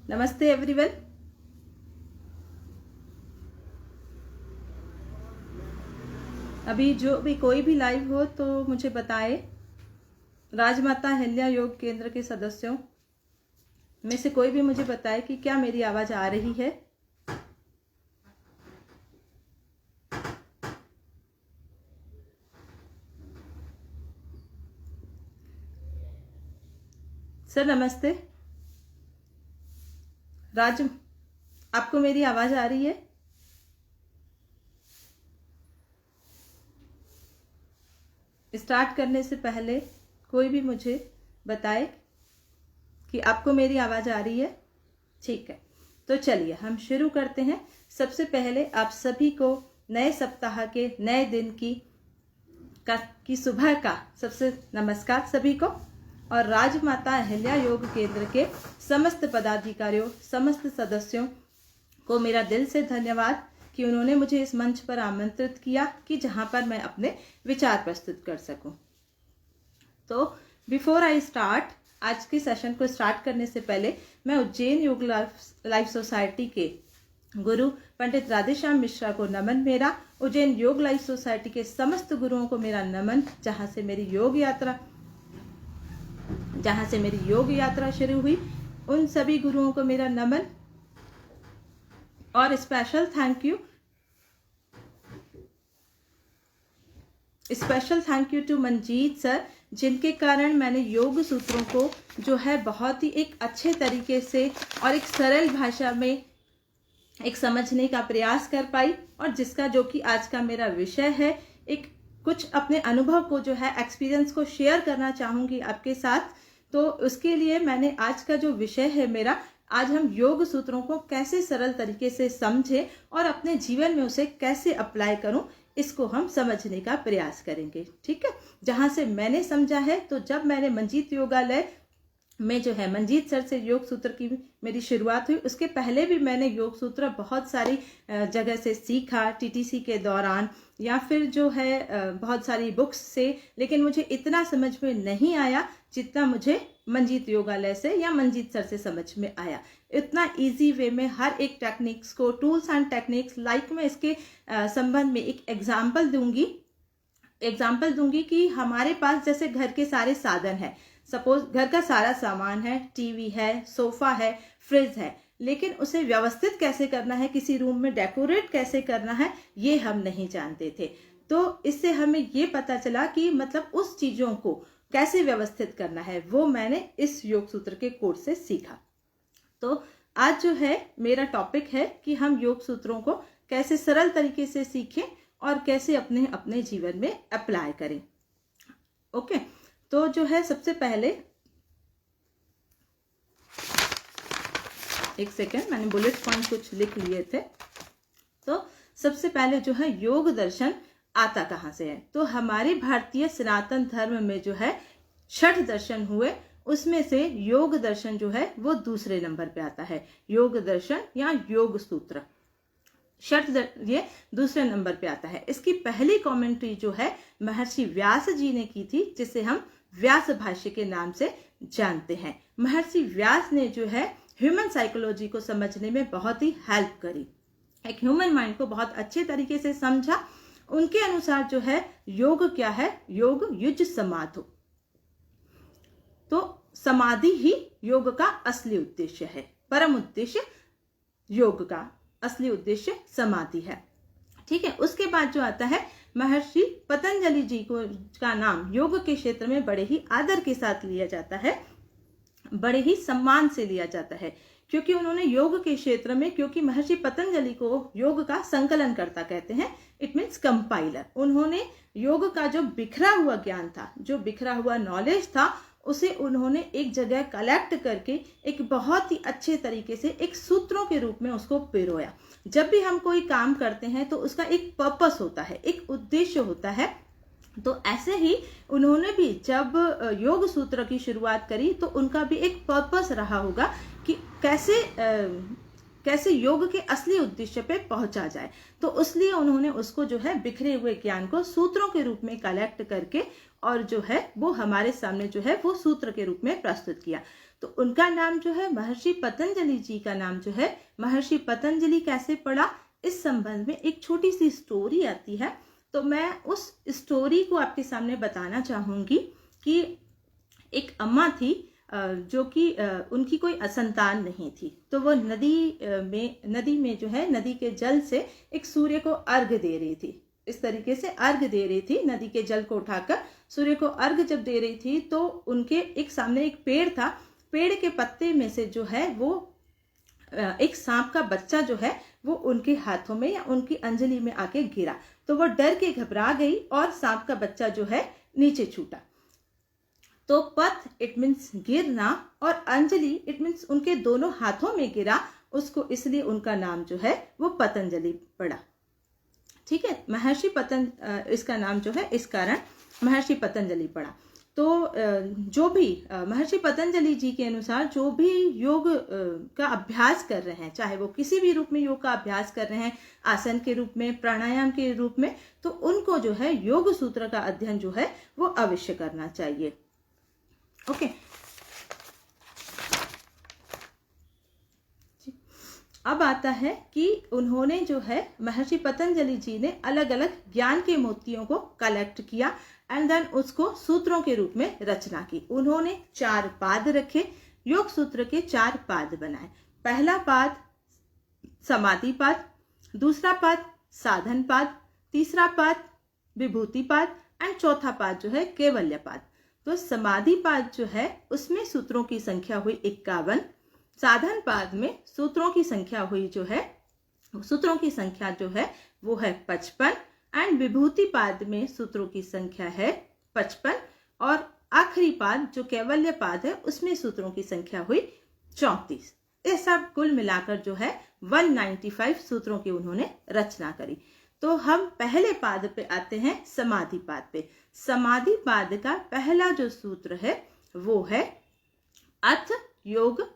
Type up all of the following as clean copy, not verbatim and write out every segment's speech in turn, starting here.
नमस्ते एवरीवन। अभी जो भी कोई भी लाइव हो तो मुझे बताए। राजमाता अहिल्या योग केंद्र के सदस्यों में से कोई भी मुझे बताए कि क्या मेरी आवाज आ रही है। सर नमस्ते। राज, आपको मेरी आवाज आ रही है? स्टार्ट करने से पहले कोई भी मुझे बताए कि आपको मेरी आवाज आ रही है। ठीक है, तो चलिए हम शुरू करते हैं। सबसे पहले आप सभी को नए सप्ताह के नए दिन की सुबह का सबसे नमस्कार सभी को। और राजमाता अहिल्या योग केंद्र के समस्त पदाधिकारियों, समस्त सदस्यों को मेरा दिल से धन्यवाद कि उन्होंने मुझे इस मंच पर आमंत्रित किया कि जहां पर मैं अपने विचार प्रस्तुत कर सकूं। तो बिफोर आई स्टार्ट, आज के सेशन को स्टार्ट करने से पहले मैं उज्जैन योग लाइफ सोसाइटी के गुरु पंडित राधेश्याम मिश्रा को नमन मेरा। उज्जैन योग लाइफ सोसाइटी के समस्त गुरुओं को मेरा नमन, जहां से मेरी योग यात्रा शुरू हुई, उन सभी गुरुओं को मेरा नमन। और special thank you to Manjeet sir, जिनके कारण मैंने योग सूत्रों को जो है बहुत ही एक अच्छे तरीके से और एक सरल भाषा में एक समझने का प्रयास कर पाई। और जिसका जो कि आज का मेरा विषय है, एक कुछ अपने अनुभव को जो है एक्सपीरियंस को शेयर करना चाहूंगी आपके साथ। तो उसके लिए मैंने आज का जो विषय है मेरा, आज हम योग सूत्रों को कैसे सरल तरीके से समझें और अपने जीवन में उसे कैसे अप्लाई करूं, इसको हम समझने का प्रयास करेंगे। ठीक है, जहां से मैंने समझा है, तो जब मैंने मंजीत योगालय में जो है मंजीत सर से योग सूत्र की मेरी शुरुआत हुई, उसके पहले भी मैंने योग सूत्र बहुत सारी जगह से सीखा, टीटीसी के दौरान या फिर जो है बहुत सारी बुक्स से, लेकिन मुझे इतना समझ में नहीं आया जितना मुझे मंजीत योगालय से या मंजीत सर से समझ में आया। इतना इजी वे में हर एक टेक्निक्स को, टूल्स एंड टेक्निक्स लाइक मैं इसके संबंध में एक एग्जाम्पल दूंगी कि हमारे पास जैसे घर के सारे साधन है, सपोज घर का सारा सामान है, टीवी है, सोफा है, फ्रिज है, लेकिन उसे व्यवस्थित कैसे करना है, किसी रूम में डेकोरेट कैसे करना है, ये हम नहीं जानते थे। तो इससे हमें ये पता चला कि मतलब उस चीजों को कैसे व्यवस्थित करना है, वो मैंने इस योग सूत्र के कोर्स से सीखा। तो आज जो है मेरा टॉपिक है कि हम योग सूत्रों को कैसे सरल तरीके से सीखें और कैसे अपने अपने जीवन में अप्लाई करें। ओके, तो जो है सबसे पहले एक सेकेंड, मैंने बुलेट पॉइंट कुछ लिख लिए थे। तो सबसे पहले जो है योग दर्शन आता कहाँ से है, तो हमारे भारतीय सनातन धर्म में जो है 6 दर्शन हुए, उसमें से योग दर्शन जो है वो दूसरे नंबर पे आता है। योग दर्शन या योग सूत्र ये दूसरे नंबर पे आता है। इसकी पहली कमेंट्री जो है महर्षि व्यास जी ने की थी, जिसे हम व्यास भाष्य के नाम से जानते हैं। महर्षि व्यास ने जो है ह्यूमन साइकोलॉजी को समझने में बहुत ही हेल्प करी, एक ह्यूमन माइंड को बहुत अच्छे तरीके से समझा। उनके अनुसार जो है योग क्या है, योग युज समाधो, तो समाधि ही योग का असली उद्देश्य है। परम उद्देश्य योग का असली उद्देश्य समाधि है। ठीक है, उसके बाद जो आता है महर्षि पतंजलि जी का नाम योग के क्षेत्र में बड़े ही आदर के साथ लिया जाता है, बड़े ही सम्मान से लिया जाता है, क्योंकि उन्होंने योग के क्षेत्र में, क्योंकि महर्षि पतंजलि को योग का संकलन करता कहते हैं, इट मीन्स कंपाइलर। उन्होंने योग का जो बिखरा हुआ ज्ञान था, जो बिखरा हुआ नॉलेज था, उसे उन्होंने एक जगह कलेक्ट करके एक बहुत ही अच्छे तरीके से एक सूत्रों के रूप में उसको पिरोया। जब भी हम कोई काम करते हैं तो उसका एक पर्पस होता है, एक उद्देश्य होता है। तो ऐसे ही उन्होंने भी जब योग सूत्र की शुरुआत करी तो उनका भी एक पर्पस रहा होगा कि कैसे योग के असली उद्देश्य पे पहुंचा जाए। तो इसलिए उन्होंने उसको जो है बिखरे हुए ज्ञान को सूत्रों के रूप में कलेक्ट करके और जो है वो हमारे सामने जो है वो सूत्र के रूप में प्रस्तुत किया। तो उनका नाम जो है महर्षि पतंजलि जी का नाम जो है महर्षि पतंजलि कैसे पड़ा, इस संबंध में एक छोटी सी स्टोरी आती है। तो मैं उस स्टोरी को आपके सामने बताना चाहूंगी कि एक अम्मा थी जो कि उनकी कोई संतान नहीं थी। तो वो नदी में जो है नदी के जल से एक सूर्य को अर्घ दे रही थी। इस तरीके से अर्घ दे रही थी, नदी के जल को उठाकर सूर्य को अर्घ जब दे रही थी तो उनके एक सामने एक पेड़ था। पेड़ के पत्ते में से जो है वो एक सांप का बच्चा जो है वो उनके हाथों में या उनकी अंजलि में आके गिरा। तो वो डर के घबरा गई और सांप का बच्चा जो है नीचे छूटा। तो पथ इट मीन्स गिरना और अंजलि इट मीन्स उनके दोनों हाथों में गिरा, उसको इसलिए उनका नाम जो है वो पतंजलि पड़ा। ठीक है, इसका नाम जो है इस कारण महर्षि पतंजलि पड़ा। तो जो भी महर्षि पतंजलि जी के अनुसार जो भी योग का अभ्यास कर रहे हैं, चाहे वो किसी भी रूप में योग का अभ्यास कर रहे हैं, आसन के रूप में, प्राणायाम के रूप में, तो उनको जो है योग सूत्र का अध्ययन जो है वो अवश्य करना चाहिए। ओके, अब आता है कि उन्होंने जो है महर्षि पतंजलि जी ने अलग अलग ज्ञान के मोतियों को कलेक्ट किया एंड देन उसको सूत्रों के रूप में रचना की। उन्होंने 4 पाद रखे, योग सूत्र के 4 पाद बनाए। पहला पाद समाधि पाद, दूसरा पाद साधन पाद, तीसरा पाद विभूति पाद एंड चौथा पाद जो है कैवल्य पाद। तो समाधि पाद जो है उसमें सूत्रों की संख्या हुई 51, साधन पाद में सूत्रों की संख्या हुई जो है वो है 55 एंड विभूति पाद में सूत्रों की संख्या है 55 और आखिरी पाद जो कैवल्य पाद है उसमें सूत्रों की संख्या हुई 34। ये सब कुल मिलाकर जो है 195 सूत्रों की उन्होंने रचना करी। तो हम पहले पाद पे आते हैं, समाधि पाद पे। समाधि पाद का पहला जो सूत्र है वो है अथ योग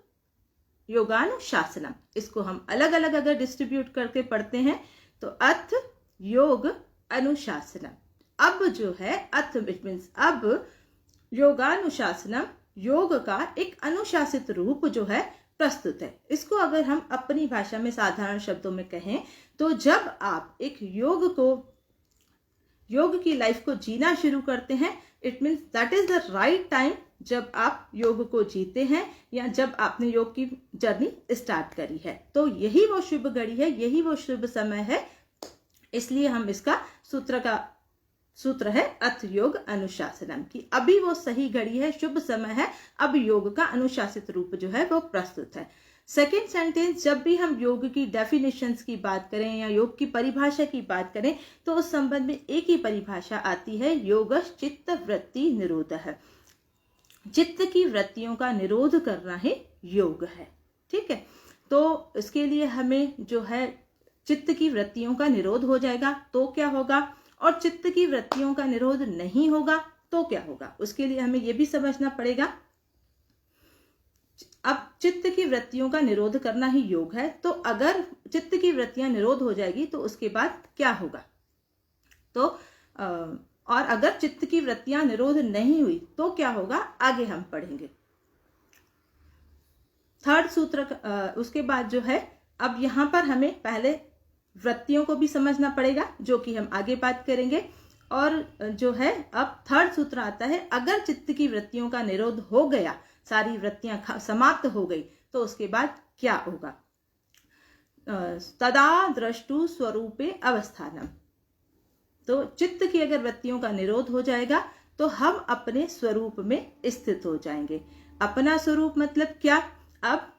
योगानुशासनम। इसको हम अलग अलग अगर डिस्ट्रीब्यूट करके पढ़ते हैं तो अथ योग अनुशासनम। अब जो है अथ इट मीन्स अब योगानुशासनम, योग का एक अनुशासित रूप जो है प्रस्तुत है। इसको अगर हम अपनी भाषा में साधारण शब्दों में कहें तो जब आप एक योग की लाइफ को जीना शुरू करते हैं, it means that is the right time जब आप योग को जीते हैं या जब आपने योग की जर्नी स्टार्ट करी है। तो यही वो शुभ घड़ी है, यही वो शुभ समय है, इसलिए हम इसका सूत्र है अथ योग अनुशासनम की अभी वो सही घड़ी है, शुभ समय है, अब योग का अनुशासित रूप जो है वो प्रस्तुत है। सेकेंड सेंटेंस, जब भी हम योग की डेफिनेशंस की बात करें या योग की परिभाषा की बात करें तो उस संबंध में एक ही परिभाषा आती है, योग चित्त वृत्ति निरोध है। चित्त की वृत्तियों का निरोध करना ही योग है। ठीक है, तो इसके लिए हमें जो है चित्त की वृत्तियों का निरोध हो जाएगा तो क्या होगा, और चित्त की वृत्तियों का निरोध नहीं होगा तो क्या होगा, उसके लिए हमें यह भी समझना पड़ेगा। अब चित्त की वृत्तियों का निरोध करना ही योग है, तो अगर चित्त की वृत्तियां निरोध हो जाएगी तो उसके बाद क्या होगा, तो और अगर चित्त की वृत्तियां निरोध नहीं हुई तो क्या होगा, आगे हम पढ़ेंगे। थर्ड सूत्र उसके बाद जो है, अब यहां पर हमें पहले वृत्तियों को भी समझना पड़ेगा जो कि हम आगे बात करेंगे। और जो है अब थर्ड सूत्र आता है, अगर चित्त की वृत्तियों का निरोध हो गया, सारी वृत्तियां समाप्त हो गई तो उसके बाद क्या होगा, तदा द्रष्टु स्वरूपे अवस्थानम। तो चित्त की अगर वृत्तियों का निरोध हो जाएगा तो हम अपने स्वरूप में स्थित हो जाएंगे। अपना स्वरूप मतलब क्या, अब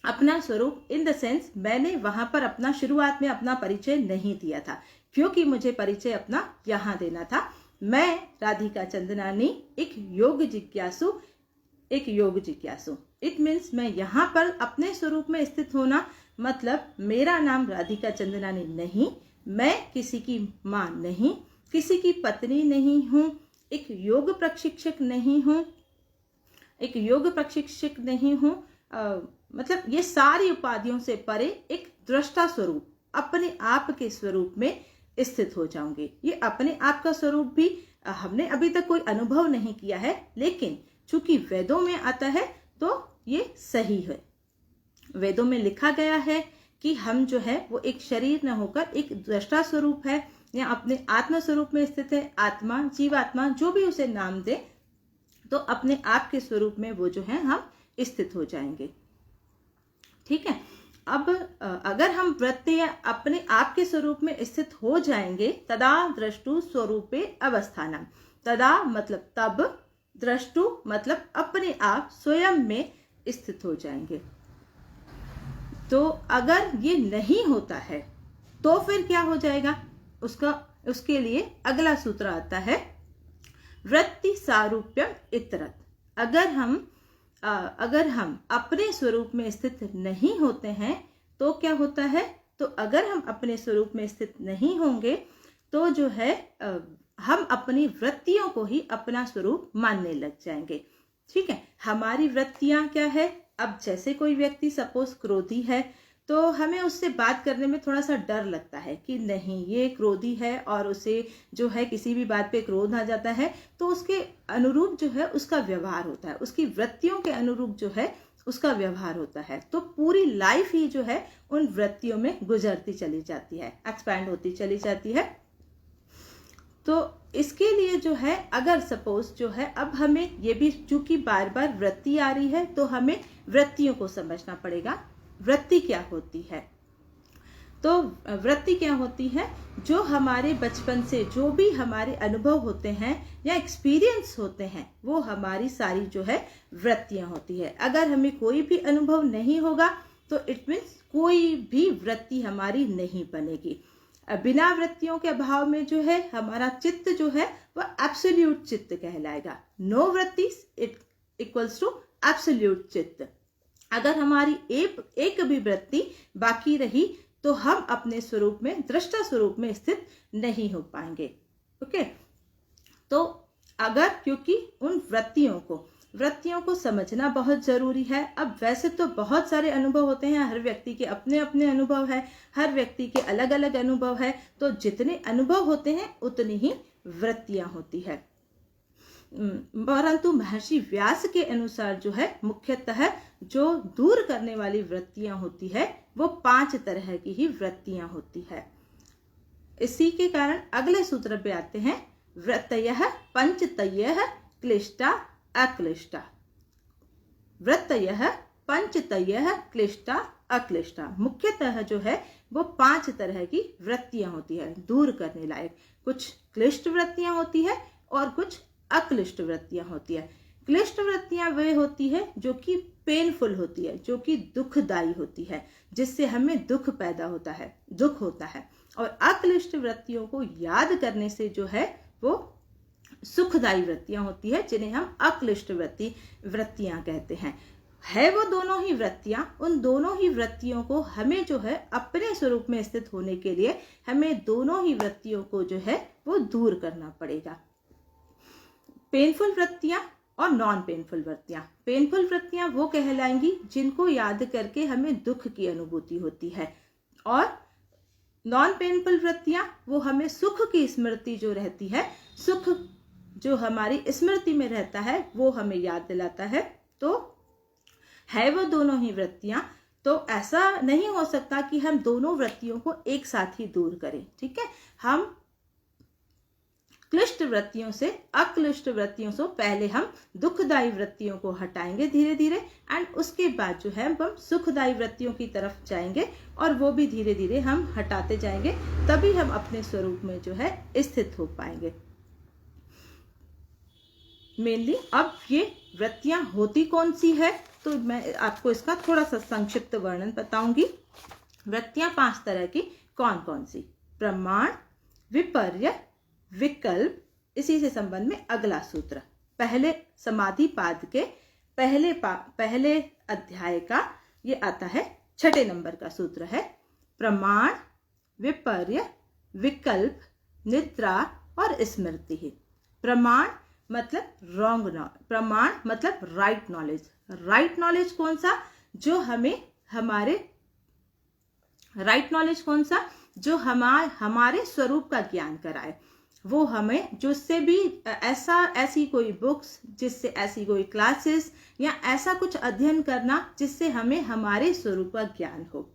अपना स्वरूप इन द सेंस मैंने वहां पर अपना शुरुआत में अपना परिचय नहीं दिया था, क्योंकि मुझे परिचय अपना यहां देना था। मैं राधिका चंदनानी एक योग जिज्ञासु। इट मीन्स मैं यहाँ पर अपने स्वरूप में स्थित होना, मतलब मेरा नाम राधिका चंदनानी नहीं, मैं किसी की माँ नहीं, किसी की पत्नी नहीं हूँ, एक योग प्रशिक्षक नहीं हूँ, मतलब ये सारी उपाधियों से परे एक दृष्टा स्वरूप, अपने आप के स्वरूप में स्थित हो जाऊंगी। ये अपने आप का स्वरूप भी हमने अभी तक कोई अनुभव नहीं किया है, लेकिन चूंकि वेदों में आता है तो तो ये सही है। वेदों में लिखा गया है कि हम जो है वो एक शरीर न होकर एक दृष्टा स्वरूप है या अपने आत्मा स्वरूप में स्थित है। आत्मा, जीवात्मा, जो भी उसे नाम दे, तो अपने आप के स्वरूप में वो जो है हम स्थित हो जाएंगे। ठीक है। अब अगर हम वृत्ति या अपने आप के स्वरूप में स्थित हो जाएंगे, तदा द्रष्टु स्वरूपे अवस्थानम। तदा मतलब तब, द्रष्टु मतलब अपने आप स्वयं में स्थित हो जाएंगे। तो अगर ये नहीं होता है तो फिर क्या हो जाएगा? उसके लिए अगला सूत्र आता है वृत्ति सारूप्यम इतरत। अगर हम अपने स्वरूप में स्थित नहीं होते हैं तो क्या होता है? तो अगर हम अपने स्वरूप में स्थित नहीं होंगे तो जो है हम अपनी वृत्तियों को ही अपना स्वरूप मानने लग जाएंगे। ठीक है। हमारी वृत्तियां क्या है? अब जैसे कोई व्यक्ति सपोज क्रोधी है तो हमें उससे बात करने में थोड़ा सा डर लगता है कि नहीं, ये क्रोधी है और उसे जो है किसी भी बात पे क्रोध आ जाता है तो उसके अनुरूप जो है उसका व्यवहार होता है, उसकी वृत्तियों के अनुरूप जो है उसका व्यवहार होता है। तो पूरी लाइफ ही जो है उन वृत्तियों में गुजरती चली जाती है, एक्सपैंड होती चली जाती है। तो इसके लिए जो है अगर सपोज जो है अब हमें ये भी, चूंकि बार बार वृत्ति आ रही है तो हमें वृत्तियों को समझना पड़ेगा। वृत्ति क्या होती है? तो वृत्ति क्या होती है? जो हमारे बचपन से जो भी हमारे अनुभव होते हैं या एक्सपीरियंस होते हैं वो हमारी सारी जो है वृत्तियां होती है। अगर हमें कोई भी अनुभव नहीं होगा तो इट मीन्स कोई भी वृत्ति हमारी नहीं बनेगी। बिना वृत्तियों के अभाव में जो है हमारा चित्त जो है वह एब्सोल्यूट चित्त कहलाएगा। नो वृत्ति इट इक्वल्स टू एब्सोल्यूट चित्त। अगर हमारी एक भी वृत्ति बाकी रही तो हम अपने स्वरूप में, दृष्टा स्वरूप में स्थित नहीं हो पाएंगे। ओके। तो अगर, क्योंकि उन वृत्तियों को समझना बहुत जरूरी है। अब वैसे तो बहुत सारे अनुभव होते हैं, हर व्यक्ति के अपने अपने अनुभव है, हर व्यक्ति के अलग अलग अनुभव है। तो जितने अनुभव होते हैं उतनी ही वृत्तियां होती है। परंतु महर्षि व्यास के अनुसार जो है मुख्यतः जो दूर करने वाली वृत्तियां होती है वो 5 तरह की ही वृत्तियां होती है। इसी के कारण अगले सूत्र पे आते हैं वृत्तयः पंचतयः क्लिष्टा अक्लिष्टा। वृत्तयः पंचतयः क्लिष्टा अक्लिष्टा। मुख्यतः जो है वो 5 तरह की वृत्तियां होती है दूर करने लायक। कुछ क्लिष्ट वृत्तियां होती है और कुछ अक्लिष्ट वृत्तियां होती है। क्लिष्ट वृत्तियां वे होती है जो कि पेनफुल होती है, जो कि दुखदायी होती है, जिससे हमें दुख पैदा होता है, दुख होता है। और अक्लिष्ट वृत्तियों को याद करने से जो है वो सुखदायी वृत्तियां होती है, जिन्हें हम अक्लिष्ट वृत्तियां कहते हैं। है वो दोनों ही वृत्तियां, उन दोनों ही वृत्तियों को हमें जो है अपने स्वरूप में स्थित होने के लिए हमें दोनों ही वृत्तियों को जो है वो दूर करना पड़ेगा। पेनफुल वृत्तियां और नॉन पेनफुल वृत्तियां। पेनफुल वृत्तियां वो कहलाएंगी जिनको याद करके हमें दुख की अनुभूति होती है, और नॉन पेनफुल वृत्तियां वो हमें सुख की स्मृति जो रहती है, सुख जो हमारी स्मृति में रहता है वो हमें याद दिलाता है। तो है वो दोनों ही वृत्तियां। तो ऐसा नहीं हो सकता कि हम दोनों वृत्तियों को एक साथ ही दूर करें। ठीक है। हम क्लिष्ट वृत्तियों से, अक्लिष्ट वृत्तियों से पहले हम दुखदायी वृत्तियों को हटाएंगे धीरे धीरे, एंड उसके बाद जो है हम सुखदायी वृत्तियों की तरफ जाएंगे और वो भी धीरे धीरे हम हटाते जाएंगे, तभी हम अपने स्वरूप में जो है स्थित हो पाएंगे। मेनली अब ये वृत्तियां होती कौन सी है, तो मैं आपको इसका थोड़ा सा संक्षिप्त वर्णन बताऊंगी। वृत्तियां 5 तरह की कौन कौन सी? प्रमाण, विपर्य, विकल्प। इसी से संबंध में अगला सूत्र, पहले समाधि पाद के पहले अध्याय का ये आता है, 6 नंबर का सूत्र है। प्रमाण, विपर्य, विकल्प, निद्रा और स्मृति। प्रमाण मतलब रॉन्ग नॉलेज, प्रमाण मतलब राइट नॉलेज। राइट नॉलेज कौन सा? जो हमें हमारे राइट नॉलेज कौन सा? जो हमारे स्वरूप का ज्ञान कराए, वो हमें जिससे भी ऐसी कोई बुक्स, जिससे ऐसी कोई क्लासेस या ऐसा कुछ अध्ययन करना जिससे हमें हमारे स्वरूप का ज्ञान हो,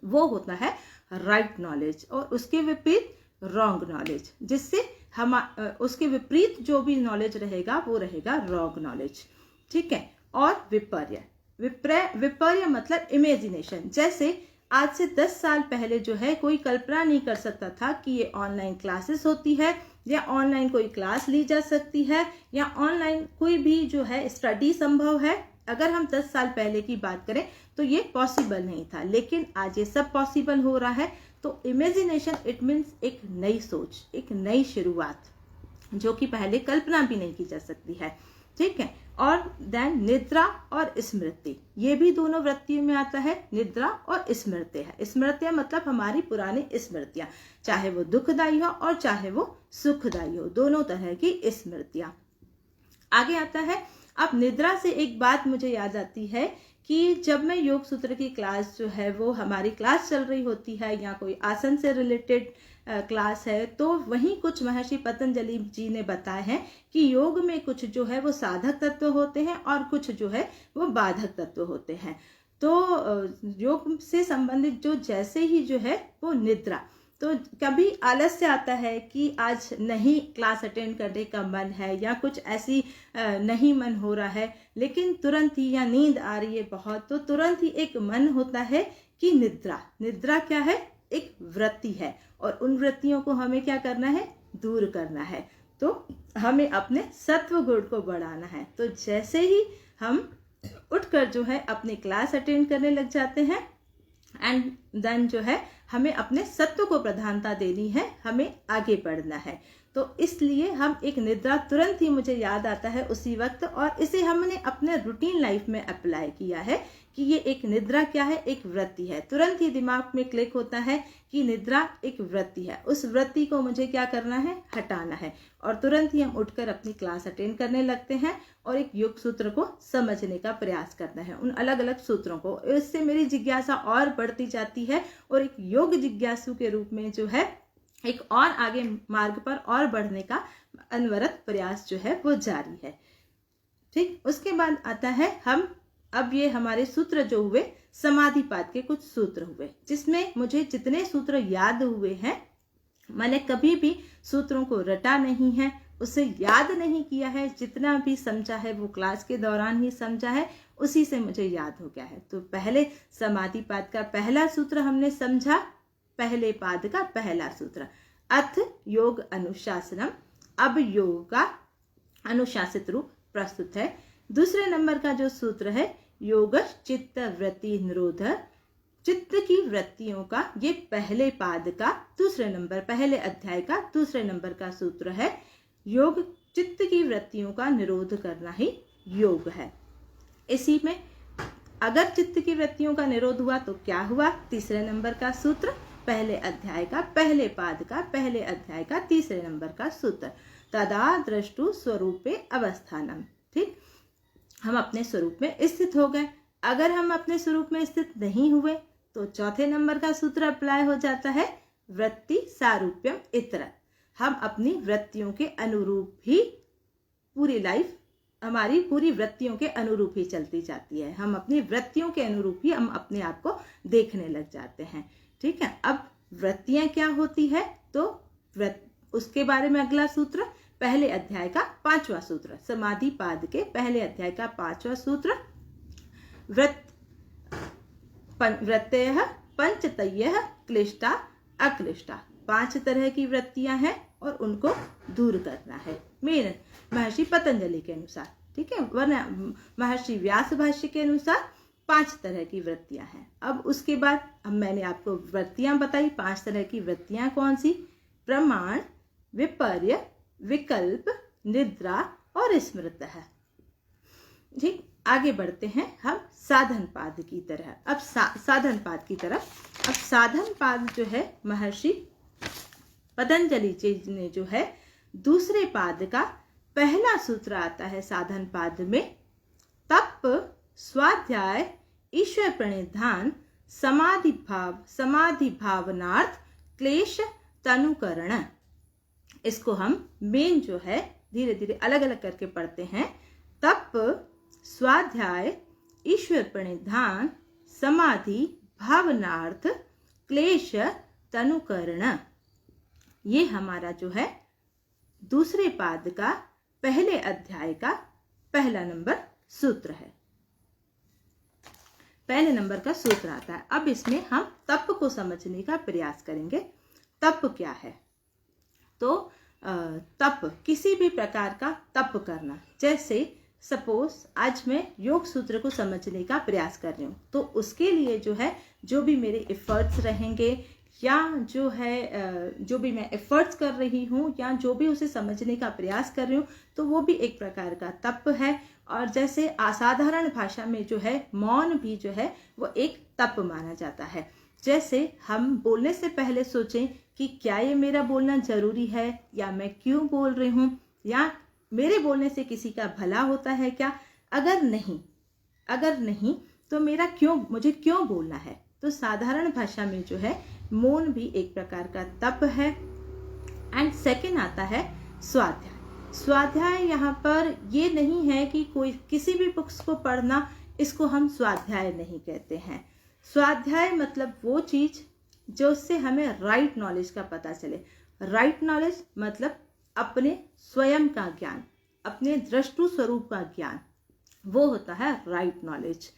वो होता है राइट नॉलेज। और उसके विपरीत रॉन्ग नॉलेज, जिससे हम उसके विपरीत जो भी नॉलेज रहेगा वो रहेगा रॉन्ग नॉलेज। ठीक है। और विपर्य, विपर्य मतलब इमेजिनेशन। जैसे आज से 10 साल पहले जो है कोई कल्पना नहीं कर सकता था कि ये ऑनलाइन क्लासेस होती है, या ऑनलाइन कोई क्लास ली जा सकती है, या ऑनलाइन कोई भी जो है स्टडी संभव है। अगर हम 10 साल पहले की बात करें तो ये पॉसिबल नहीं था, लेकिन आज ये सब पॉसिबल हो रहा है। तो इमेजिनेशन इट मीन्स एक नई सोच, एक नई शुरुआत, जो कि पहले कल्पना भी नहीं की जा सकती है। ठीक है। और देन निद्रा और स्मृति, ये भी दोनों वृत्तियों में आता है, निद्रा और स्मृति है। स्मृतियां मतलब हमारी पुरानी स्मृतियां, चाहे वो दुखदायी हो और चाहे वो सुखदायी हो, दोनों तरह की स्मृतियां। आगे आता है, अब निद्रा से एक बात मुझे याद आती है कि जब मैं योग सूत्र की क्लास जो है वो हमारी क्लास चल रही होती है, या कोई आसन से रिलेटेड क्लास है, तो वहीं कुछ महर्षि पतंजलि जी ने बताया है कि योग में कुछ जो है वो साधक तत्व होते हैं और कुछ जो है वो बाधक तत्व होते हैं। तो योग से संबंधित जो जैसे ही जो है वो निद्रा, तो कभी आलस्य आता है कि आज नहीं क्लास अटेंड करने का मन है, या कुछ ऐसी नहीं मन हो रहा है, लेकिन तुरंत ही, या नींद आ रही है बहुत, तो तुरंत ही एक मन होता है कि निद्रा। निद्रा क्या है? एक वृत्ति है, और उन वृत्तियों को हमें क्या करना है? दूर करना है। तो हमें अपने सत्व गुण को बढ़ाना है। तो जैसे ही हम उठकर जो है अपनी क्लास अटेंड करने लग जाते हैं, एंड देन जो है हमें अपने सत्व को प्रधानता देनी है, हमें आगे बढ़ना है। तो इसलिए हम एक निद्रा तुरंत ही मुझे याद आता है उसी वक्त, और इसे हमने अपने रूटीन लाइफ में अप्लाई किया है कि ये एक निद्रा क्या है? एक वृत्ति है। तुरंत ही दिमाग में क्लिक होता है कि निद्रा एक वृत्ति है, उस वृत्ति को मुझे क्या करना है? हटाना है। और तुरंत ही हम उठकर अपनी क्लास अटेंड करने लगते हैं और एक योग सूत्र को समझने का प्रयास करना है, उन अलग अलग सूत्रों को। इससे मेरी जिज्ञासा और बढ़ती जाती है, और एक योग जिज्ञासु के रूप में जो है एक और आगे मार्ग पर और बढ़ने का अनवरत प्रयास जो है वो जारी है। ठीक। उसके बाद आता है हम, अब ये हमारे सूत्र जो हुए समाधिपाद के कुछ सूत्र हुए, जिसमें मुझे जितने सूत्र याद हुए हैं, मैंने कभी भी सूत्रों को रटा नहीं है, उसे याद नहीं किया है, जितना भी समझा है वो क्लास के दौरान ही समझा है, उसी से मुझे याद हो गया है। तो पहले समाधिपाद का पहला सूत्र हमने समझा, पहले पाद का पहला सूत्र, अथ योग अनुशासनम। अब योग का अनुशासित रूप प्रस्तुत है। दूसरे नंबर का जो सूत्र है, योग चित्त वृत्ति निरोध, चित्त की वृत्तियों का, ये पहले पाद का दूसरे नंबर, पहले अध्याय का दूसरे नंबर का सूत्र है। योग चित्त की वृत्तियों का निरोध करना ही योग है। इसी में अगर चित्त की वृत्तियों का निरोध हुआ तो क्या हुआ? तीसरे नंबर का सूत्र, पहले अध्याय का पहले पाद का पहले अध्याय का तीसरे नंबर का सूत्र, तदा दृष्टु स्वरूपे अवस्थानम। ठीक। हम अपने स्वरूप में स्थित हो गए। अगर हम अपने स्वरूप में स्थित नहीं हुए तो चौथे नंबर का सूत्र अप्लाई हो जाता है, वृत्ति सारूप्यम इतर। हम अपनी वृत्तियों के अनुरूप ही पूरी लाइफ, हमारी पूरी वृत्तियों के अनुरूप ही चलती जाती है। हम अपनी वृत्तियों के अनुरूप ही हम अपने आप को देखने लग जाते हैं। ठीक है। अब वृत्तियां क्या होती है, तो उसके बारे में अगला सूत्र, पहले अध्याय का 5वां सूत्र, समाधि पाद के पहले अध्याय का 5वां सूत्र, वृत्तयः पंचतयः क्लिष्टा अक्लिष्टा। 5 तरह की वृत्तियां हैं और उनको दूर करना है, मेरे महर्षि पतंजलि के अनुसार। ठीक है। वरना महर्षि व्यास भाष्य के अनुसार 5 तरह की वृत्तियां हैं। अब उसके बाद अब मैंने आपको वृत्तियां बताई, 5 तरह की वृत्तियां कौन सी? प्रमाण, विपर्य, विकल्प, निद्रा और स्मृत है। ठीक। आगे बढ़ते हैं हम साधन पाद की तरह। अब साधन पाद की तरफ। अब साधन पाद जो है महर्षि पतंजलि जी ने जो है दूसरे पाद का पहला सूत्र आता है साधन पाद में, तप, स्वाध्याय, ईश्वर प्रणिधान, समाधि भावनार्थ, क्लेश तनुकरण। इसको हम मेन जो है धीरे धीरे अलग अलग करके पढ़ते हैं। तप, स्वाध्याय, ईश्वर प्रणिधान, समाधि, भावनार्थ, क्लेश, तनुकरण, ये हमारा जो है दूसरे पाद का पहले अध्याय का पहला नंबर सूत्र है। पहले नंबर का सूत्र आता है। अब इसमें हम तप को समझने का प्रयास करेंगे। तप क्या है? तो तप किसी भी प्रकार का तप करना। जैसे सपोज आज मैं योग सूत्र को समझने का प्रयास कर रही हूँ, तो उसके लिए जो है जो भी मेरे एफर्ट्स रहेंगे या जो भी मैं एफर्ट्स कर रही हूँ या जो भी उसे समझने का प्रयास कर रही हूँ, तो वो भी एक प्रकार का तप है। और जैसे असाधारण भाषा में जो है मौन भी जो है वो एक तप माना जाता है। जैसे हम बोलने से पहले सोचें कि क्या ये मेरा बोलना जरूरी है या मैं क्यों बोल रही हूँ, या मेरे बोलने से किसी का भला होता है क्या? अगर नहीं तो मुझे क्यों बोलना है? तो साधारण भाषा में जो है मौन भी एक प्रकार का तप है। एंड सेकंड आता है स्वाध्याय। स्वाध्याय यहाँ पर ये नहीं है कि कोई किसी भी बुक्स को पढ़ना, इसको हम स्वाध्याय नहीं कहते हैं। स्वाध्याय मतलब वो चीज जो उससे हमें राइट नॉलेज का पता चले। राइट नॉलेज मतलब अपने स्वयं का ज्ञान, अपने दृष्टु स्वरूप का ज्ञान, वो होता है राइट नॉलेज,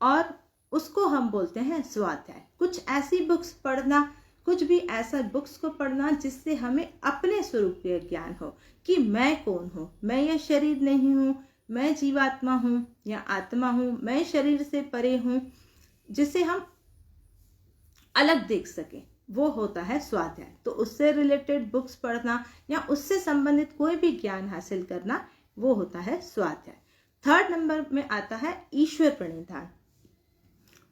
और उसको हम बोलते हैं स्वाध्याय। कुछ ऐसी बुक्स पढ़ना, कुछ भी ऐसा बुक्स को पढ़ना जिससे हमें अपने स्वरूप के ज्ञान हो कि मैं कौन हूँ, मैं ये शरीर नहीं हूँ, मैं जीवात्मा हूँ या आत्मा हूँ, मैं शरीर से परे हूँ, जिसे हम अलग देख सकें, वो होता है स्वाध्याय। तो उससे रिलेटेड बुक्स पढ़ना या उससे संबंधित कोई भी ज्ञान हासिल करना, वो होता है स्वाध्याय। थर्ड नंबर में आता है ईश्वर प्रणिधान।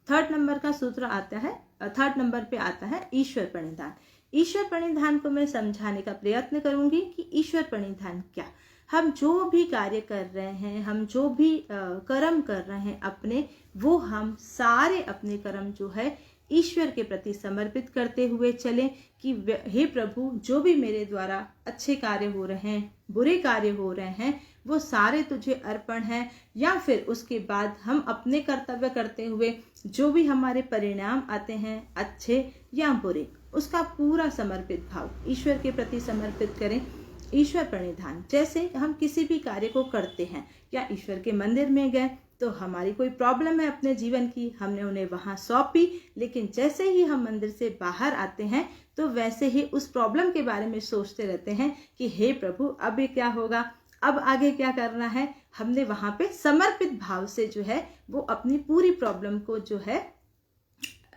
थर्ड नंबर का सूत्र आता है, थर्ड नंबर पे आता है ईश्वर प्रणिधान। ईश्वर प्रणिधान को मैं समझाने का प्रयत्न करूंगी कि ईश्वर प्रणिधान क्या। हम जो भी कार्य कर रहे हैं, हम जो भी कर्म कर रहे हैं अपने, वो हम सारे अपने कर्म जो है ईश्वर के प्रति समर्पित करते हुए चलें कि हे प्रभु, जो भी मेरे द्वारा अच्छे कार्य हो रहे हैं, बुरे कार्य हो रहे हैं, वो सारे तुझे अर्पण हैं। या फिर उसके बाद हम अपने कर्तव्य करते हुए जो भी हमारे परिणाम आते हैं, अच्छे या बुरे, उसका पूरा समर्पित भाव ईश्वर के प्रति समर्पित करें। ईश्वर प्रणिधान, जैसे हम किसी भी कार्य को करते हैं या ईश्वर के मंदिर में गए तो हमारी कोई प्रॉब्लम है अपने जीवन की, हमने उन्हें वहां सौंपी, लेकिन जैसे ही हम मंदिर से बाहर आते हैं तो वैसे ही उस प्रॉब्लम के बारे में सोचते रहते हैं कि हे प्रभु, अब ये क्या होगा, अब आगे क्या करना है। हमने वहां पे समर्पित भाव से जो है वो अपनी पूरी प्रॉब्लम को जो है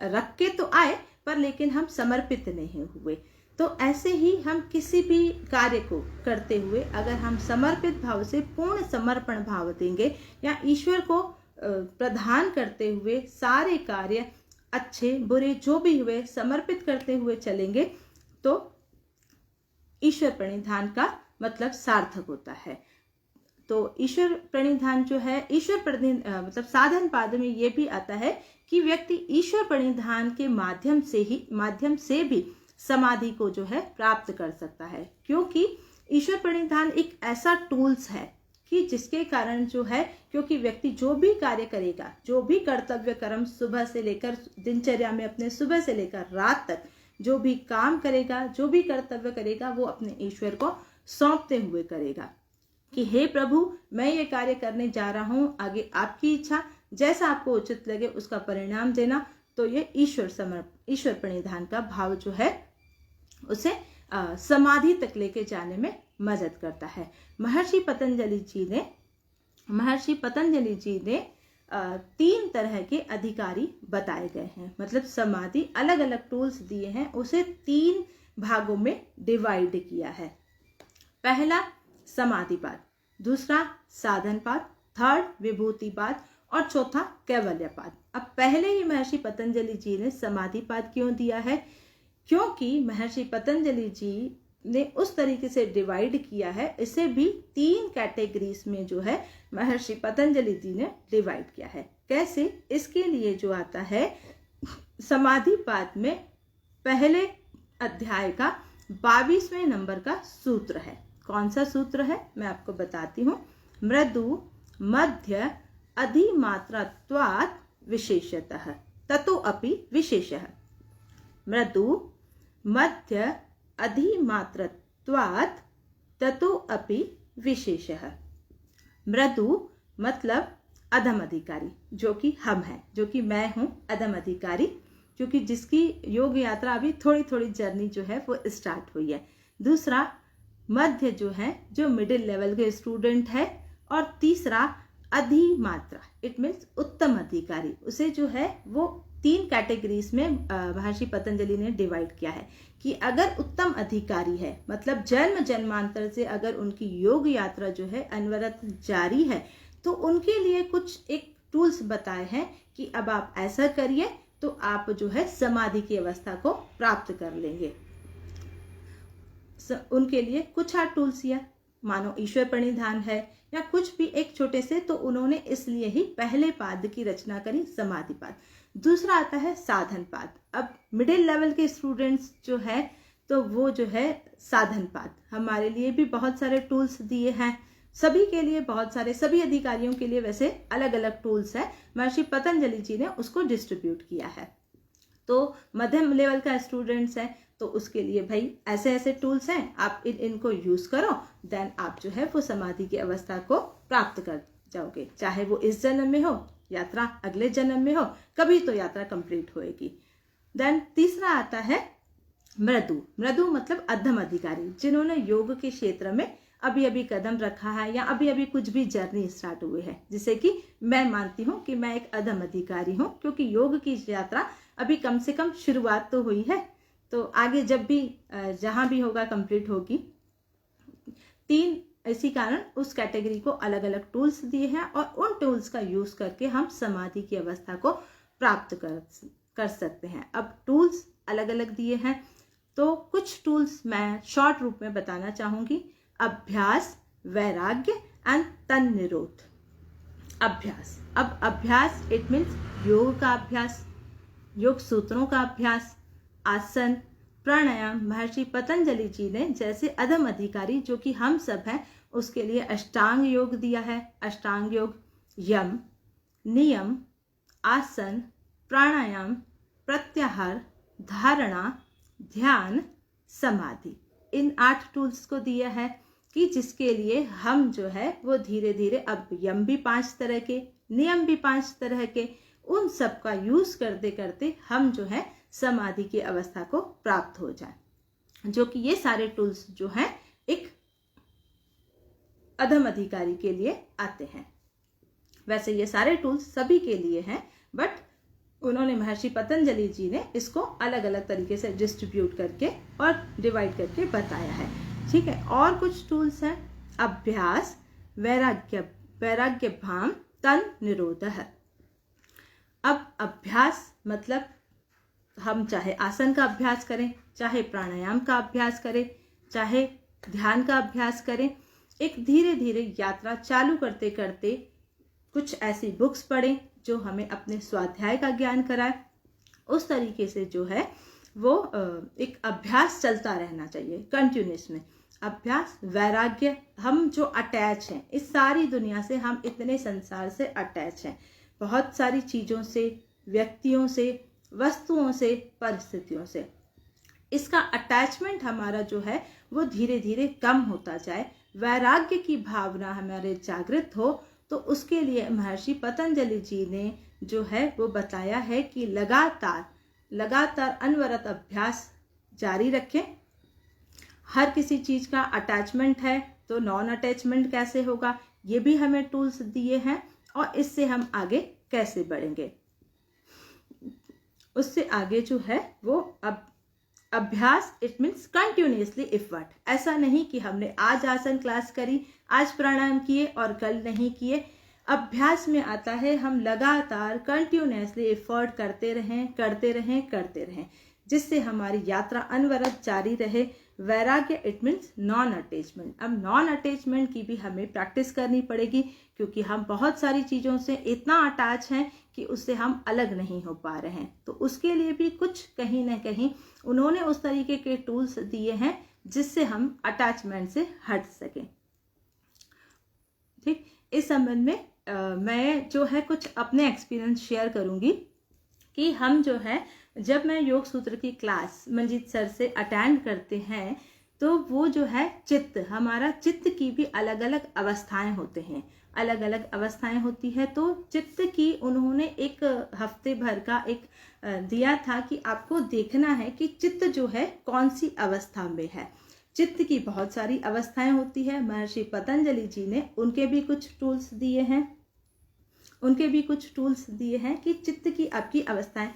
रख के तो आए, पर लेकिन हम समर्पित नहीं हुए। तो ऐसे ही हम किसी भी कार्य को करते हुए अगर हम समर्पित भाव से पूर्ण समर्पण भाव देंगे या ईश्वर को प्रदान करते हुए सारे कार्य अच्छे बुरे जो भी हुए समर्पित करते हुए चलेंगे, तो ईश्वर प्रणिधान का मतलब सार्थक होता है। तो ईश्वर प्रणिधान जो है, मतलब साधन पाद में ये भी आता है कि व्यक्ति ईश्वर प्रणिधान के माध्यम से भी समाधि को जो है प्राप्त कर सकता है, क्योंकि ईश्वर प्रणिधान एक ऐसा टूल्स है कि जिसके कारण जो है, क्योंकि व्यक्ति जो भी कार्य करेगा, जो भी कर्तव्य कर्म सुबह से लेकर दिनचर्या में अपने सुबह से लेकर रात तक जो भी काम करेगा, जो भी कर्तव्य करेगा, वो अपने ईश्वर को सौंपते हुए करेगा कि हे प्रभु, मैं ये कार्य करने जा रहा हूँ, आगे आपकी इच्छा, जैसा आपको उचित लगे उसका परिणाम देना। तो ये ईश्वर प्रणिधान का भाव जो है उसे समाधि तक लेके जाने में मदद करता है। महर्षि पतंजलि जी ने 3 तरह के अधिकारी बताए गए हैं, मतलब समाधि अलग अलग टूल्स दिए हैं, उसे 3 भागों में डिवाइड किया है। पहला समाधिपाद, दूसरा साधनपाद, थर्ड विभूतिपाद और चौथा कैवल्यपाद। अब पहले ही महर्षि पतंजलि जी ने समाधिपाद क्यों दिया है? क्योंकि महर्षि पतंजलि जी ने उस तरीके से डिवाइड किया है, इसे भी 3 कैटेगरीज में जो है महर्षि पतंजलि जी ने डिवाइड किया है। कैसे? इसके लिए जो आता है समाधिपाद में पहले अध्याय का 22वें नंबर का सूत्र है। कौन सा सूत्र है मैं आपको बताती हूँ। मृदु मध्य अधिमात्रत्वात् विशेषतः ततो अपि विशेषः। मृदु मध्य अधिमात्रत्वात् ततो अपि विशेषः। मृदु मतलब अधम अधिकारी, जो कि हम हैं, जो कि मैं हूँ अधम अधिकारी, क्योंकि जिसकी योग यात्रा अभी थोड़ी थोड़ी जर्नी जो है वो स्टार्ट हुई है। दूसरा मध्य जो है, जो मिडिल लेवल के स्टूडेंट है। और तीसरा अधिमात्रा, इट मीन्स उत्तम अधिकारी। उसे जो है वो 3 कैटेगरीज में महर्षि पतंजलि ने डिवाइड किया है कि अगर उत्तम अधिकारी है, मतलब जन्म जन्मांतर से अगर उनकी योग यात्रा जो है अनवरत जारी है, तो उनके लिए कुछ एक टूल्स बताए हैं कि अब आप ऐसा करिए तो आप जो है समाधि की अवस्था को प्राप्त कर लेंगे। उनके लिए कुछ टूल्स या मानो ईश्वर प्रणिधान है या कुछ भी एक छोटे से, तो उन्होंने इसलिए ही पहले पाद की रचना करी, समाधि पाद। दूसरा आता है साधन पाद। अब मिडिल लेवल के स्टूडेंट्स जो है तो वो जो है साधन पाद, हमारे लिए भी बहुत सारे टूल्स दिए हैं, सभी के लिए बहुत सारे, सभी अधिकारियों के लिए वैसे अलग अलग टूल्स है। महर्षि पतंजलि जी ने उसको डिस्ट्रीब्यूट किया है। तो मध्यम लेवल का स्टूडेंट्स है तो उसके लिए भाई ऐसे ऐसे टूल्स हैं, आप इनको यूज करो, देन आप जो है वो समाधि की अवस्था को प्राप्त कर जाओगे। चाहे वो इस जन्म में हो, यात्रा अगले जन्म में हो, कभी तो यात्रा कंप्लीट होएगी। देन तीसरा आता है मृदु। मृदु मतलब अधम अधिकारी, जिन्होंने योग के क्षेत्र में अभी अभी कदम रखा है या अभी अभी कुछ भी जर्नी स्टार्ट हुई है, जिसे कि मैं मानती हूँ कि मैं एक अधम अधिकारी हूँ, क्योंकि योग की यात्रा अभी कम से कम शुरुआत तो हुई है, तो आगे जब भी जहां भी होगा कंप्लीट होगी। 3 इसी कारण उस कैटेगरी को अलग अलग टूल्स दिए हैं और उन टूल्स का यूज करके हम समाधि की अवस्था को प्राप्त कर सकते हैं। अब टूल्स अलग अलग दिए हैं, तो कुछ टूल्स मैं शॉर्ट रूप में बताना चाहूंगी। अभ्यास, वैराग्य एंड तन निरोध। अभ्यास, अब अभ्यास इट मीन्स योग का अभ्यास, योग सूत्रों का अभ्यास, आसन, प्राणायाम। महर्षि पतंजलि जी ने जैसे अधम अधिकारी जो कि हम सब हैं, उसके लिए अष्टांग योग दिया है। अष्टांग योग यम, नियम, आसन, प्राणायाम, प्रत्याहार, धारणा, ध्यान, समाधि, इन 8 टूल्स को दिया है कि जिसके लिए हम जो है वो धीरे धीरे, अब यम भी 5 तरह के, नियम भी 5 तरह के, उन सब का यूज करते करते हम जो है समाधि की अवस्था को प्राप्त हो जाए, जो कि ये सारे टूल्स जो हैं एक अधम अधिकारी के लिए आते हैं। वैसे ये सारे टूल्स सभी के लिए हैं, बट उन्होंने महर्षि पतंजलि जी ने इसको अलग अलग तरीके से डिस्ट्रीब्यूट करके और डिवाइड करके बताया है। ठीक है, और कुछ टूल्स हैं। अभ्यास, वैराग्य, वैराग्य भाम, तन निरोधः। अब अभ्यास मतलब हम चाहे आसन का अभ्यास करें, चाहे प्राणायाम का अभ्यास करें, चाहे ध्यान का अभ्यास करें, एक धीरे धीरे यात्रा चालू करते करते कुछ ऐसी बुक्स पढ़ें जो हमें अपने स्वाध्याय का ज्ञान कराए। उस तरीके से जो है वो एक अभ्यास चलता रहना चाहिए कंटिन्यूस में। अभ्यास, वैराग्य, हम जो अटैच हैं इस सारी दुनिया से, हम इतने संसार से अटैच हैं, बहुत सारी चीज़ों से, व्यक्तियों से, वस्तुओं से, परिस्थितियों से। इसका अटैचमेंट हमारा जो है वो धीरे धीरे कम होता जाए, वैराग्य की भावना हमारे जागृत हो, तो उसके लिए महर्षि पतंजलि जी ने जो है वो बताया है कि लगातार अनवरत अभ्यास जारी रखें। हर किसी चीज का अटैचमेंट है तो नॉन अटैचमेंट कैसे होगा, ये भी हमें टूल्स दिए हैं, और इससे हम आगे कैसे बढ़ेंगे, उससे आगे जो है वो अब अभ्यास इट मीन्स कंटिन्यूसली एफर्ट। ऐसा नहीं कि हमने आज आसन क्लास करी, आज प्राणायाम किए और कल नहीं किए। अभ्यास में आता है हम लगातार कंटिन्यूसली एफर्ट करते रहें, जिससे हमारी यात्रा अनवरत जारी रहे। वैराग्य इट मीन्स नॉन अटैचमेंट। अब नॉन अटैचमेंट की भी हमें प्रैक्टिस करनी पड़ेगी, क्योंकि हम बहुत सारी चीज़ों से इतना अटैच हैं कि उससे हम अलग नहीं हो पा रहे हैं। तो उसके लिए भी कुछ कहीं ना कहीं उन्होंने उस तरीके के टूल्स दिए हैं जिससे हम अटैचमेंट से हट सकें। ठीक, इस संबंध में मैं जो है कुछ अपने एक्सपीरियंस शेयर करूंगी कि हम जो है जब मैं योग सूत्र की क्लास मंजीत सर से अटेंड करते हैं तो वो जो है हमारा चित्त की भी अलग अलग अवस्थाएं होते हैं, अलग अलग अवस्थाएं होती है। तो चित्त की उन्होंने एक हफ्ते भर का एक दिया था कि आपको देखना है कि चित्त जो है कौन सी अवस्था में है। चित्त की बहुत सारी अवस्थाएं होती है। महर्षि पतंजलि जी ने उनके भी कुछ टूल्स दिए हैं, कि चित्त की आपकी अवस्थाएं।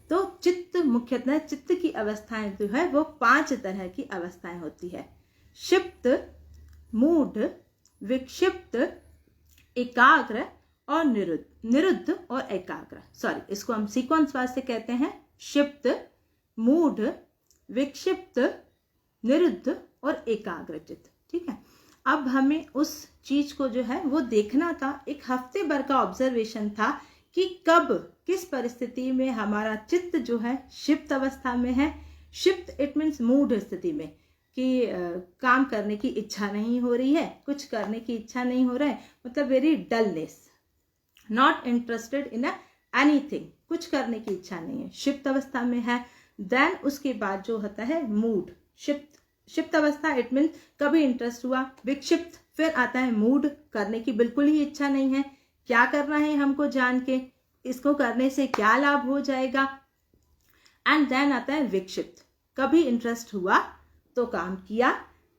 तो चित्त मुख्यतः चित्त की अवस्थाएं जो है वो 5 तरह की अवस्थाएं होती है। क्षिप्त, मूढ़, विक्षिप्त, एकाग्र और निरुद्ध और एकाग्र। इसको हम सीक्वेंस वाइज से कहते हैं, क्षिप्त, मूढ़, विक्षिप्त, निरुद्ध और एकाग्र चित्त। ठीक है, अब हमें उस चीज को जो है वो देखना था। एक हफ्ते भर का ऑब्जर्वेशन था कि कब किस परिस्थिति में हमारा चित्त जो है क्षिप्त अवस्था में है। क्षिप्त इट मीन्स मूढ़ स्थिति में, कि काम करने की इच्छा नहीं हो रही है, कुछ करने की इच्छा नहीं हो रहा है, मतलब very dullness, not interested in anything, कुछ करने की इच्छा नहीं है, क्षिप्त अवस्था में है। देन उसके बाद जो होता है मूढ़, क्षिप्त अवस्था इट मीन्स कभी इंटरेस्ट हुआ। विक्षिप्त, फिर आता है मूड, करने की बिल्कुल ही इच्छा नहीं है, क्या करना है हमको जान के, इसको करने से क्या लाभ हो जाएगा। एंड देन आता है विक्षिप्त, कभी इंटरेस्ट हुआ तो काम किया,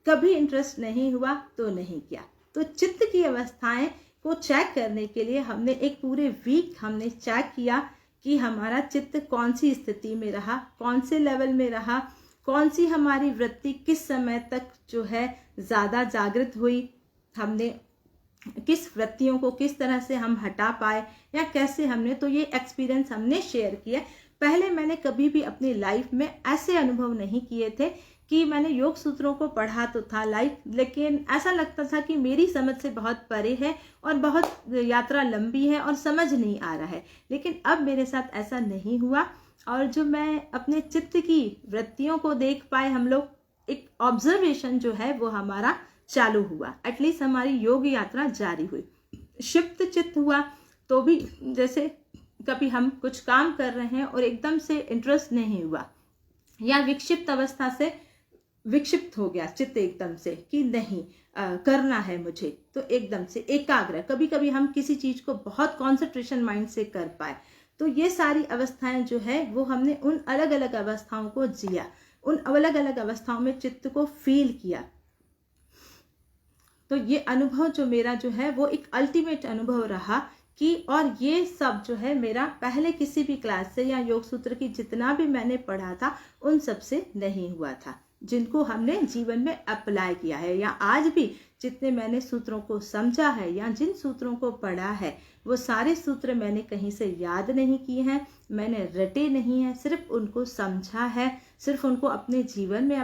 कभी इंटरेस्ट नहीं हुआ तो नहीं किया। तो चित्त की अवस्थाएं को चेक करने के लिए हमने एक पूरे वीक हमने चेक किया कि हमारा चित्त कौन सी स्थिति में रहा, कौन से लेवल में रहा, कौन सी हमारी वृत्ति किस समय तक जो है ज्यादा जागृत हुई, हमने किस वृत्तियों को किस तरह से हम हटा पाए या कैसे हमने, तो ये एक्सपीरियंस हमने शेयर किया। पहले मैंने कभी भी अपनी लाइफ में ऐसे अनुभव नहीं किए थे कि मैंने योग सूत्रों को पढ़ा तो था लेकिन ऐसा लगता था कि मेरी समझ से बहुत परे है और बहुत यात्रा लंबी है और समझ नहीं आ रहा है। लेकिन अब मेरे साथ ऐसा नहीं हुआ और जो मैं अपने चित्त की वृत्तियों को देख पाए, हम लोग एक ऑब्जर्वेशन जो है वो हमारा चालू हुआ, एटलीस्ट हमारी योग यात्रा जारी हुई। क्षिप्त चित्त हुआ तो भी जैसे कभी हम कुछ काम कर रहे हैं और एकदम से इंटरेस्ट नहीं हुआ, या विक्षिप्त अवस्था से विक्षिप्त हो गया चित्त एकदम से कि नहीं करना है मुझे, तो एकदम से एकाग्र, कभी कभी हम किसी चीज को बहुत कॉन्सेंट्रेशन माइंड से कर पाए। तो ये सारी अवस्थाएं जो है वो हमने उन अलग अलग अवस्थाओं को जिया, उन अलग अलग अवस्थाओं में चित्त को फील किया। तो ये अनुभव जो मेरा जो है वो एक अल्टीमेट अनुभव रहा कि, और ये सब जो है मेरा पहले किसी भी क्लास से या योग सूत्र की जितना भी मैंने पढ़ा था उन सब से नहीं हुआ था, जिनको हमने जीवन में अप्लाई किया है, या आज भी जितने मैंने सूत्रों को समझा है या जिन सूत्रों को पढ़ा है वो सारे सूत्र मैंने कहीं से याद नहीं किए हैं, मैंने रटे नहीं है, सिर्फ उनको समझा है, सिर्फ उनको अपने जीवन में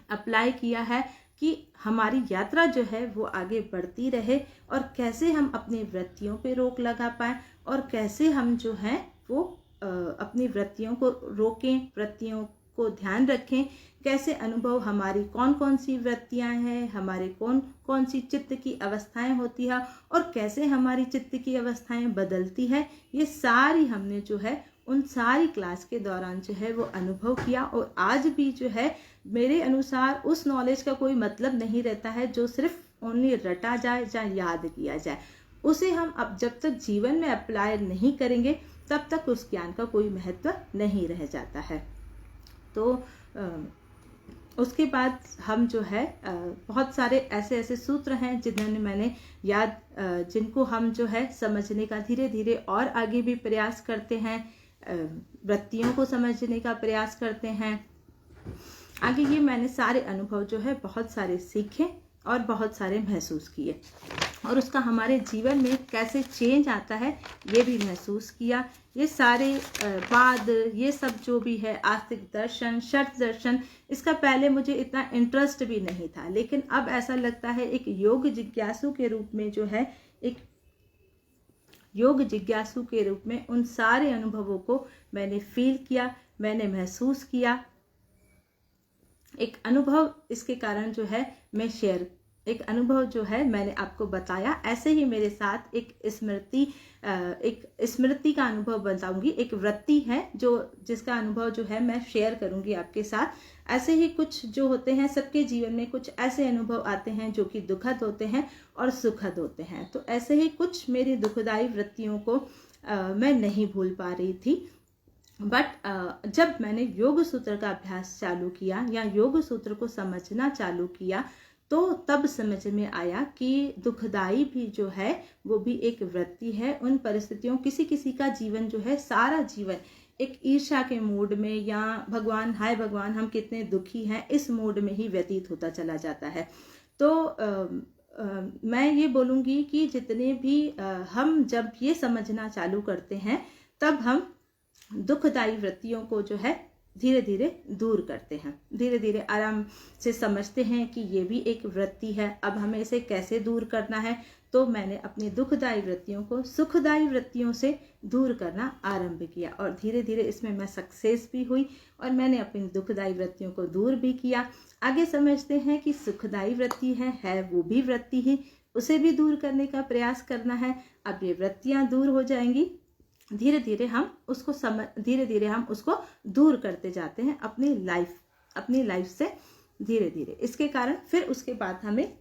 अप्लाई किया है कि हमारी यात्रा जो है वो आगे बढ़ती रहे और कैसे हम अपनी वृत्तियों पे रोक लगा पाए और कैसे हम जो है वो अपनी वृत्तियों को रोकें, वृत्तियों को ध्यान रखें, कैसे अनुभव हमारी कौन कौन सी वृत्तियां हैं, हमारे कौन कौन सी चित्त की अवस्थाएं होती है और कैसे हमारी चित्त की अवस्थाएं बदलती है। ये सारी हमने जो है उन सारी क्लास के दौरान जो है वो अनुभव किया। और आज भी जो है मेरे अनुसार उस नॉलेज का कोई मतलब नहीं रहता है जो सिर्फ ओनली रटा जाए या याद किया जाए, उसे हम अब जब तक जीवन में अप्लाई नहीं करेंगे तब तक उस ज्ञान का कोई महत्व नहीं रह जाता है। तो उसके बाद हम जो है बहुत सारे ऐसे सूत्र हैं जिन्होंने मैंने जिनको हम जो है समझने का धीरे धीरे और आगे भी प्रयास करते हैं, वृत्तियों को समझने का प्रयास करते हैं आगे। ये मैंने सारे अनुभव जो है बहुत सारे सीखे और बहुत सारे महसूस किए और उसका हमारे जीवन में कैसे चेंज आता है ये भी महसूस किया। ये सारे बाद ये सब जो भी है आस्तिक दर्शन, षट दर्शन, इसका पहले मुझे इतना इंटरेस्ट भी नहीं था, लेकिन अब ऐसा लगता है एक योग जिज्ञासु के रूप में जो है, एक योग जिज्ञासु के रूप में उन सारे अनुभवों को मैंने फील किया, मैंने महसूस किया। एक अनुभव इसके कारण जो है मैं शेयर, एक अनुभव जो है मैंने आपको बताया। ऐसे ही मेरे साथ एक स्मृति का अनुभव बताऊंगी, एक वृत्ति है जो जिसका अनुभव जो है मैं शेयर करूंगी आपके साथ। ऐसे ही कुछ जो होते हैं, सबके जीवन में कुछ ऐसे अनुभव आते हैं जो कि दुखद होते हैं और सुखद होते हैं। तो ऐसे ही कुछ मेरी दुखदाई वृत्तियों को मैं नहीं भूल पा रही थी। बट जब मैंने योग सूत्र का अभ्यास चालू किया या योग सूत्र को समझना चालू किया, तो तब समझ में आया कि दुखदाई भी जो है वो भी एक वृत्ति है। उन परिस्थितियों, किसी किसी का जीवन जो है, सारा जीवन एक ईर्ष्या के मूड में या भगवान, हाय भगवान हम कितने दुखी हैं, इस मूड में ही व्यतीत होता चला जाता है। तो मैं ये बोलूँगी कि जितने भी हम जब ये समझना चालू करते हैं, तब हम दुखदाई वृत्तियों को जो है धीरे धीरे दूर करते हैं, धीरे धीरे आराम से समझते हैं कि ये भी एक वृत्ति है। अब हमें इसे कैसे दूर करना है, तो मैंने अपनी दुखदाई वृत्तियों को सुखदाई वृत्तियों से दूर करना आरंभ किया और धीरे धीरे इसमें मैं सक्सेस भी हुई और मैंने अपनी दुखदाई वृत्तियों को दूर भी किया। आगे समझते हैं कि सुखदाई वृत्ति है वो भी वृत्ति ही, उसे भी दूर करने का प्रयास करना है। अब ये वृत्तियां दूर हो जाएंगी, धीरे धीरे हम उसको दूर करते जाते हैं अपनी लाइफ से धीरे धीरे। इसके कारण फिर उसके बाद हमें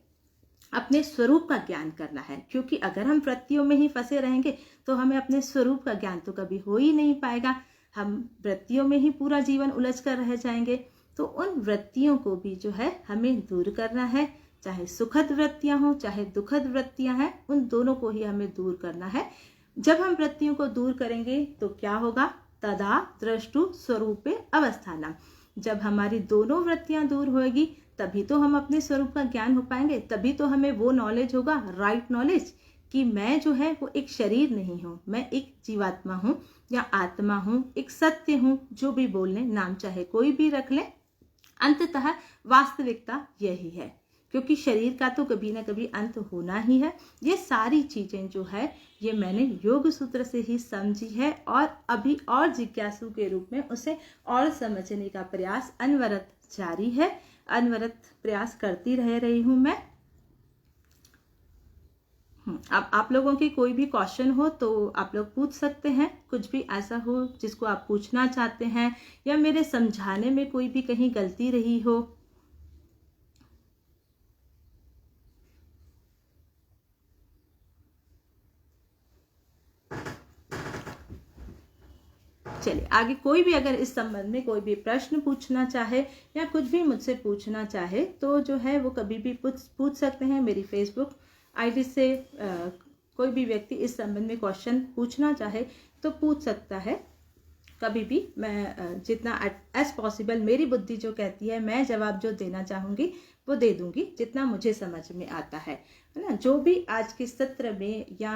अपने स्वरूप का ज्ञान करना है, क्योंकि अगर हम वृत्तियों में ही फंसे रहेंगे तो हमें अपने स्वरूप का ज्ञान तो कभी हो ही नहीं पाएगा। हम वृत्तियों में ही पूरा जीवन उलझ कर रह जाएंगे। तो उन वृत्तियों को भी जो है हमें दूर करना है, चाहे सुखद वृत्तियां हो चाहे दुखद वृत्तियां हैं, उन दोनों को ही हमें दूर करना है। जब हम वृत्तियों को दूर करेंगे तो क्या होगा, तदा द्रष्टु स्वरूपे अवस्थानम। जब हमारी दोनों वृत्तियां दूर होगी तभी तो हम अपने स्वरूप का ज्ञान हो पाएंगे, तभी तो हमें वो नॉलेज होगा, राइट नॉलेज, कि मैं जो है वो एक शरीर नहीं हूँ, मैं एक जीवात्मा हूँ या आत्मा हूँ, एक सत्य हूँ। जो भी बोल लें, नाम चाहे कोई भी रख लें, अंततः वास्तविकता यही है, क्योंकि शरीर का तो कभी ना कभी अंत होना ही है। ये सारी चीजें जो है ये मैंने योग सूत्र से ही समझी है और अभी और जिज्ञासु के रूप में उसे और समझने का प्रयास अनवरत जारी है, अनवरत प्रयास करती रह रही हूं मैं। अब आप लोगों के कोई भी क्वेश्चन हो तो आप लोग पूछ सकते हैं, कुछ भी ऐसा हो जिसको आप पूछना चाहते हैं या मेरे समझाने में कोई भी कहीं गलती रही हो। चलिए आगे, कोई भी अगर इस संबंध में कोई भी प्रश्न पूछना चाहे या कुछ भी मुझसे पूछना चाहे तो जो है वो कभी भी पूछ सकते हैं। मेरी फेसबुक आईडी से कोई भी व्यक्ति इस संबंध में क्वेश्चन पूछना चाहे तो पूछ सकता है कभी भी। मैं जितना एज पॉसिबल, मेरी बुद्धि जो कहती है, मैं जवाब जो देना चाहूँगी वो दे दूंगी, जितना मुझे समझ में आता है ना। जो भी आज के सत्र में या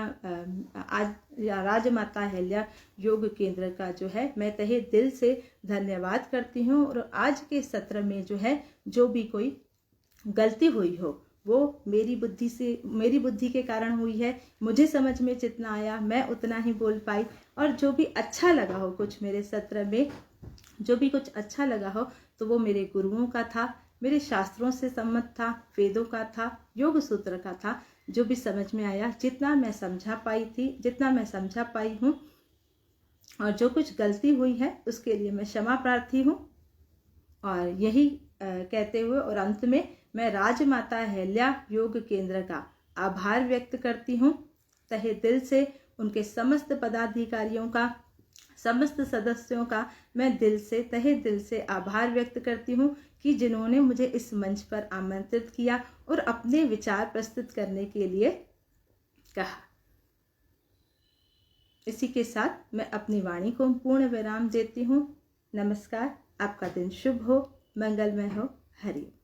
राजमाता अहिल्या योग केंद्र का जो है मैं तहे दिल से धन्यवाद करती हूँ। और आज के सत्र में जो है जो भी कोई गलती हुई हो वो मेरी बुद्धि के कारण हुई है। मुझे समझ में जितना आया मैं उतना ही बोल पाई। और जो भी अच्छा लगा हो कुछ मेरे सत्र में, जो भी कुछ अच्छा लगा हो तो वो मेरे गुरुओं का था, मेरे शास्त्रों से सम्मत था, वेदों का था, योग सूत्र का था। जो भी समझ में आया, जितना मैं समझा पाई हूँ, और जो कुछ गलती हुई है उसके लिए मैं क्षमा प्रार्थी हूँ। और यही कहते हुए और अंत में मैं राजमाता अहिल्या योग केंद्र का आभार व्यक्त करती हूँ तहे दिल से। उनके समस्त पदाधिकारियों का, समस्त सदस्यों का मैं तहे दिल से आभार व्यक्त करती हूँ कि जिन्होंने मुझे इस मंच पर आमंत्रित किया और अपने विचार प्रस्तुत करने के लिए कहा। इसी के साथ मैं अपनी वाणी को पूर्ण विराम देती हूँ। नमस्कार, आपका दिन शुभ हो, मंगलमय हो। हरि ओम।